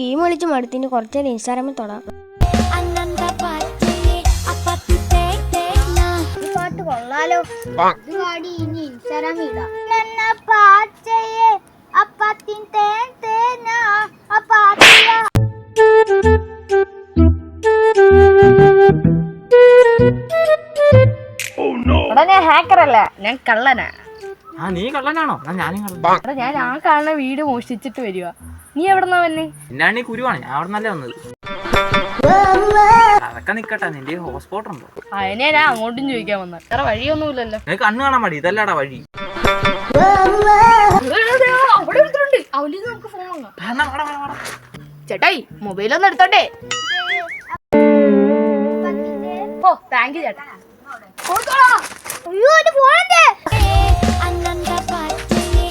Game കളിച്ച് മടുത്തിന് കുറച്ചേരം ഇൻസ്റ്റാഗ്രാമിൽ തൊടാം. പാട്ട് കൊള്ളാലോ, പാടി ഇനി ഇൻസ്റ്റാഗ്രാമിൽ ഇടാം. ഞാൻ ഹാക്കറല്ല, ഞാൻ കള്ളനാ. നീ കള്ളനാണോ? ഞാനും ഞാൻ ആ കാണുന്ന വീട് മോഷ്ടിച്ചിട്ട് വരിക. നീ എവിടെന്നാ വന്നെ? എന്നാണ് ഈ കുരുവാണ്, ഞാൻ അവിടെ നല്ല വന്നത്. അതൊക്കെ നിക്കട്ടെ, നിന്റെ ഹോട്ട്സ്പോട്ട് ഉണ്ടോ? അതിനെ ഞാൻ അങ്ങോട്ടും ചോദിക്കാൻ വന്ന. വേറെ വഴിയൊന്നുമില്ലല്ലോ. നിനക്ക് കണ്ണ് കാണാൻ മതി, ഇതല്ലാടാ വഴി. നമുക്ക് ഫോൺ വാങ്ങാം. ചേട്ടായി മൊബൈലൊന്നും എടുത്തോട്ടെ. ഓ താങ്ക് യു ചേട്ടാ. അയ്യോ, ഫോൺ